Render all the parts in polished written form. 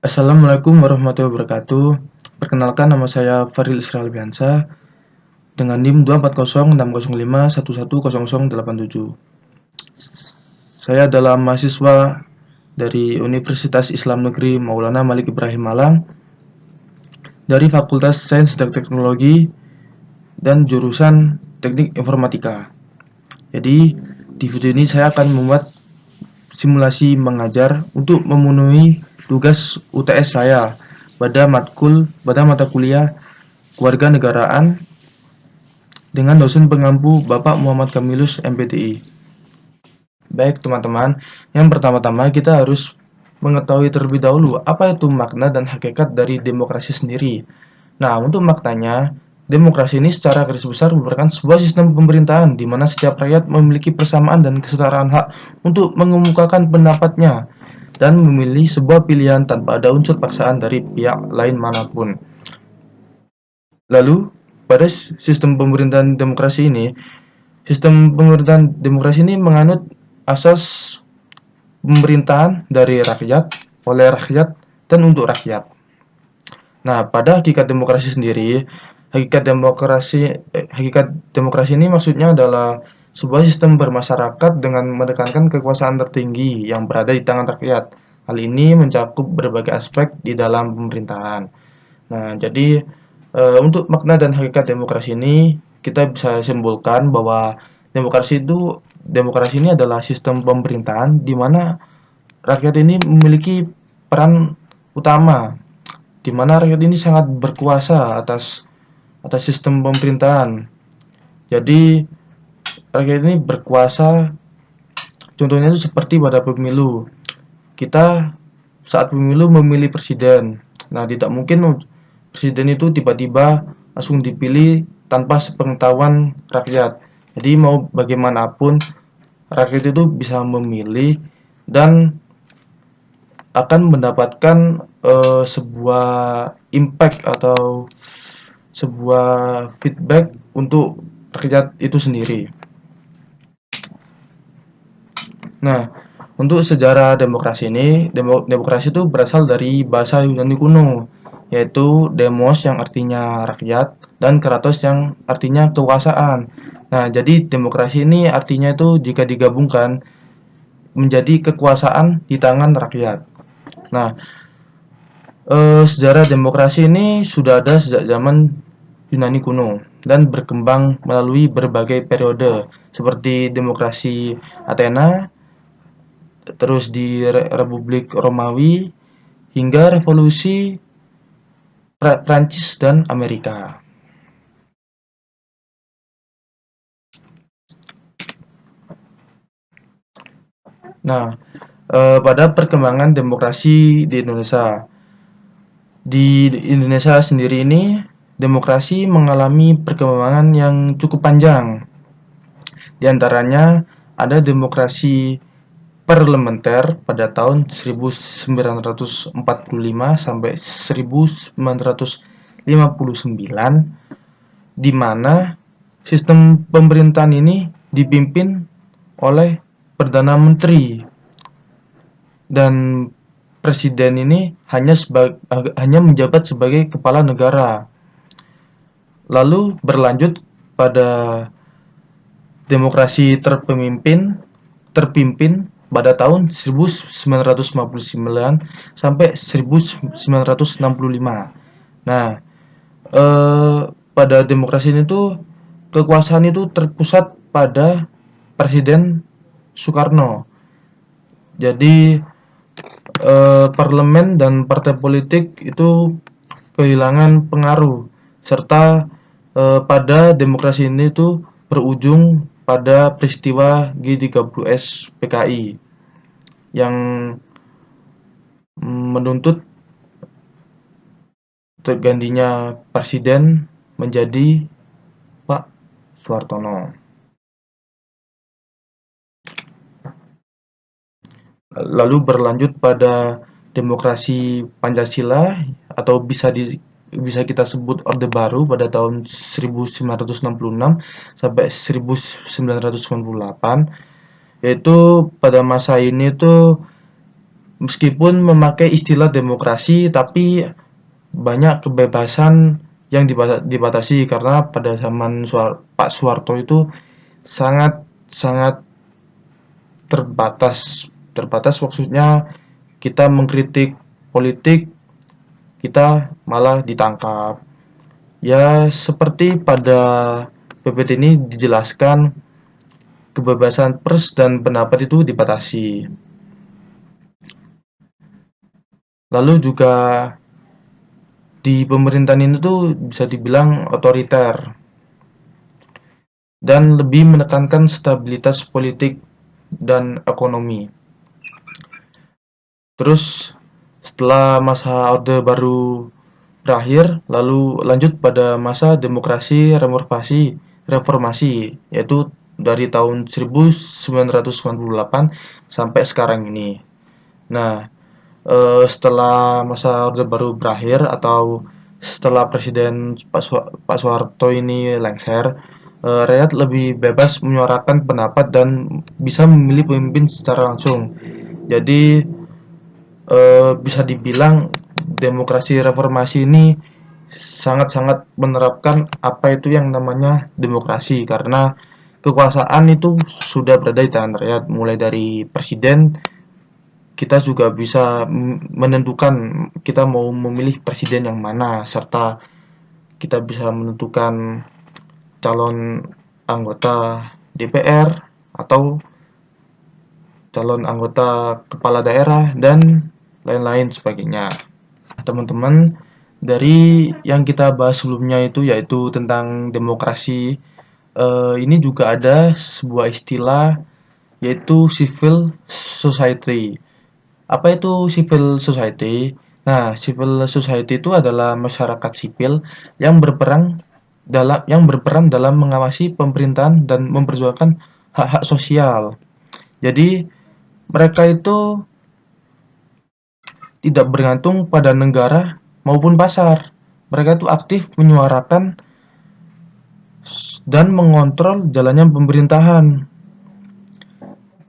Assalamualaikum warahmatullahi wabarakatuh. Perkenalkan, nama saya Faril Israel Biansa dengan NIM 2406051110087. Saya adalah mahasiswa dari Universitas Islam Negeri Maulana Malik Ibrahim Malang dari Fakultas Sains dan Teknologi dan jurusan Teknik Informatika. Jadi, di video ini saya akan membuat simulasi mengajar untuk memenuhi tugas UTS saya pada mata kuliah Kewarganegaraan dengan dosen pengampu Bapak Muhammad Kamilus MPTI. Baik teman-teman, yang pertama-tama kita harus mengetahui terlebih dahulu apa itu makna dan hakikat dari demokrasi sendiri. Nah, untuk maknanya, demokrasi ini secara garis besar merupakan sebuah sistem pemerintahan di mana setiap rakyat memiliki persamaan dan kesetaraan hak untuk mengemukakan pendapatnya dan memilih sebuah pilihan tanpa ada unsur paksaan dari pihak lain manapun. Lalu, pada sistem pemerintahan demokrasi ini menganut asas pemerintahan dari rakyat, oleh rakyat, dan untuk rakyat. Nah, pada hakikat demokrasi sendiri, hakikat demokrasi ini maksudnya adalah sebuah sistem bermasyarakat dengan menekankan kekuasaan tertinggi yang berada di tangan rakyat. Hal ini mencakup berbagai aspek di dalam pemerintahan. Nah, jadi untuk makna dan hakikat demokrasi ini kita bisa simpulkan bahwa demokrasi ini adalah sistem pemerintahan di mana rakyat ini memiliki peran utama, di mana rakyat ini sangat berkuasa atas sistem pemerintahan. Jadi rakyat ini berkuasa, contohnya itu seperti pada pemilu. Kita saat pemilu memilih presiden. Nah, tidak mungkin presiden itu tiba-tiba langsung dipilih tanpa sepengetahuan rakyat. Jadi mau bagaimanapun rakyat itu bisa memilih dan akan mendapatkan sebuah impact atau sebuah feedback untuk rakyat itu sendiri. Nah, untuk sejarah demokrasi ini, demokrasi itu berasal dari bahasa Yunani kuno, yaitu demos yang artinya rakyat dan kratos yang artinya kekuasaan. Nah, jadi demokrasi ini artinya itu jika digabungkan menjadi kekuasaan di tangan rakyat. Nah, sejarah demokrasi ini sudah ada sejak zaman Yunani kuno dan berkembang melalui berbagai periode seperti demokrasi Athena, terus di Republik Romawi, hingga revolusi Prancis dan Amerika. Nah, pada perkembangan demokrasi di Indonesia. Di Indonesia sendiri ini, demokrasi mengalami perkembangan yang cukup panjang. Di antaranya ada demokrasi parlementer pada tahun 1945 sampai 1959, di mana sistem pemerintahan ini dipimpin oleh Perdana Menteri dan presiden ini hanya menjabat sebagai kepala negara. Lalu berlanjut pada demokrasi terpimpin pada tahun 1959 sampai 1965. Nah, pada demokrasi ini tuh kekuasaan itu terpusat pada Presiden Soekarno. Jadi parlemen dan partai politik itu kehilangan pengaruh, serta pada demokrasi ini tuh berujung pada peristiwa G30S PKI yang menuntut tergantinya presiden menjadi Pak Soehartono. Lalu berlanjut pada demokrasi Pancasila atau bisa kita sebut Orde Baru pada tahun 1966 sampai 1998, yaitu pada masa ini tuh Meskipun memakai istilah demokrasi, tapi banyak kebebasan yang dibatasi karena pada zaman Pak Soeharto itu sangat sangat terbatas. Terbatas maksudnya kita mengkritik politik, kita malah ditangkap. Ya, seperti pada PPT ini dijelaskan, kebebasan pers dan pendapat itu dibatasi. Lalu juga di pemerintahan ini tuh bisa dibilang otoriter dan lebih menekankan stabilitas politik dan ekonomi. Terus setelah masa Orde Baru berakhir, lalu lanjut pada masa demokrasi reformasi, yaitu dari tahun 1998 sampai sekarang ini. Nah, setelah masa Orde Baru berakhir atau setelah Presiden Pak Soeharto ini lengser, rakyat lebih bebas menyuarakan pendapat dan bisa memilih pemimpin secara langsung. Jadi bisa dibilang demokrasi reformasi ini sangat-sangat menerapkan apa itu yang namanya demokrasi, karena kekuasaan itu sudah berada di tangan rakyat, mulai dari presiden. Kita juga bisa menentukan kita mau memilih presiden yang mana, serta kita bisa menentukan calon anggota DPR atau calon anggota kepala daerah dan lain-lain sebagainya. Teman-teman, dari yang kita bahas sebelumnya itu yaitu tentang demokrasi, ini juga ada sebuah istilah yaitu civil society. Apa itu civil society? Nah, civil society itu adalah masyarakat sipil yang berperan dalam mengawasi pemerintahan dan memperjuangkan hak-hak sosial. Jadi, mereka itu tidak bergantung pada negara maupun pasar. Mereka itu aktif menyuarakan dan mengontrol jalannya pemerintahan,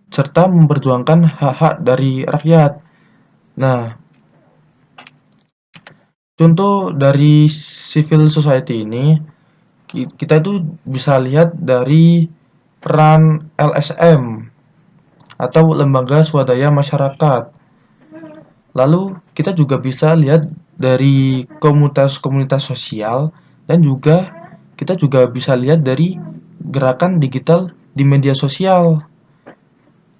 serta memperjuangkan hak-hak dari rakyat. Nah, contoh dari civil society ini, kita itu bisa lihat dari peran LSM atau lembaga swadaya masyarakat. Lalu kita juga bisa lihat dari komunitas-komunitas sosial, dan juga kita juga bisa lihat dari gerakan digital di media sosial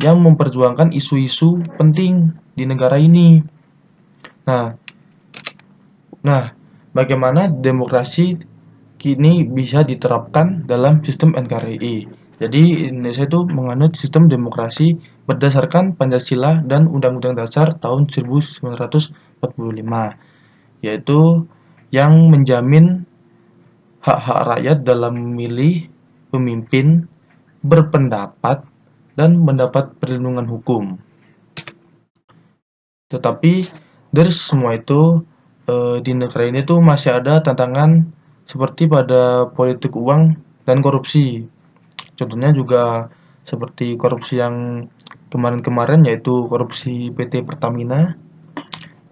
yang memperjuangkan isu-isu penting di negara ini. Nah, bagaimana demokrasi kini bisa diterapkan dalam sistem NKRI? Jadi Indonesia itu menganut sistem demokrasi berdasarkan Pancasila dan Undang-Undang Dasar tahun 1945, yaitu yang menjamin hak-hak rakyat dalam memilih pemimpin, berpendapat, dan mendapat perlindungan hukum. Tetapi dari semua itu, di negara ini tuh masih ada tantangan seperti pada politik uang dan korupsi. Contohnya juga seperti korupsi yang kemarin-kemarin, yaitu korupsi PT Pertamina.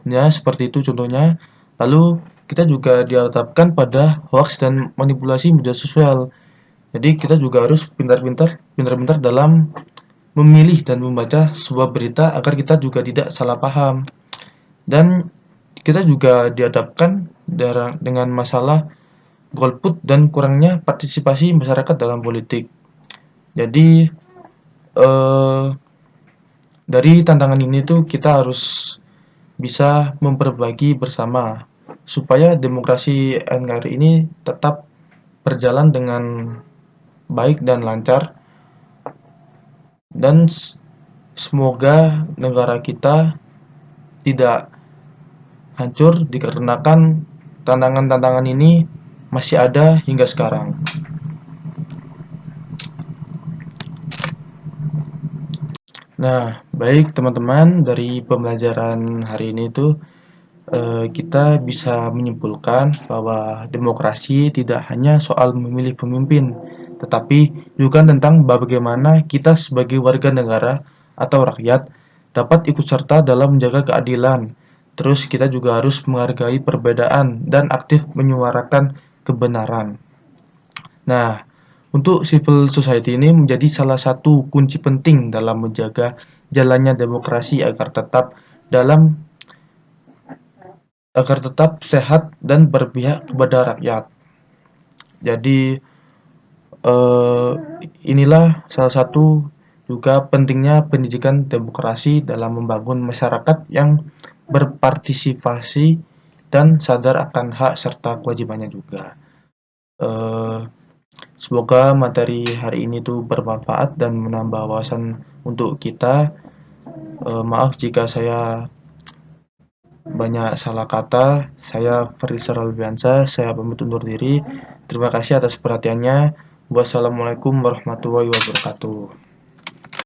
Ya, seperti itu contohnya. Lalu kita juga dihadapkan pada hoax dan manipulasi media sosial. Jadi kita juga harus pintar-pintar dalam memilih dan membaca sebuah berita agar kita juga tidak salah paham. Dan kita juga dihadapkan dengan masalah golput dan kurangnya partisipasi masyarakat dalam politik. Jadi dari tantangan ini tuh kita harus bisa memperbaiki bersama supaya demokrasi NKRI ini tetap berjalan dengan baik dan lancar, dan semoga negara kita tidak hancur dikarenakan tantangan-tantangan ini masih ada hingga sekarang. Nah, baik teman-teman, dari pembelajaran hari ini tuh kita bisa menyimpulkan bahwa demokrasi tidak hanya soal memilih pemimpin, tetapi juga tentang bagaimana kita sebagai warga negara atau rakyat dapat ikut serta dalam menjaga keadilan. Terus kita juga harus menghargai perbedaan dan aktif menyuarakan kebenaran. Nah, untuk civil society ini menjadi salah satu kunci penting dalam menjaga jalannya demokrasi agar tetap sehat dan berpihak kepada rakyat. Jadi eh, inilah salah satu juga pentingnya pendidikan demokrasi dalam membangun masyarakat yang berpartisipasi dan sadar akan hak serta kewajibannya juga. Eh, Semoga materi hari ini tuh bermanfaat dan menambah wawasan untuk kita. Maaf jika saya banyak salah kata. Saya Farisal Albiansa, saya pamit undur diri. Terima kasih atas perhatiannya. Wassalamualaikum warahmatullahi wabarakatuh.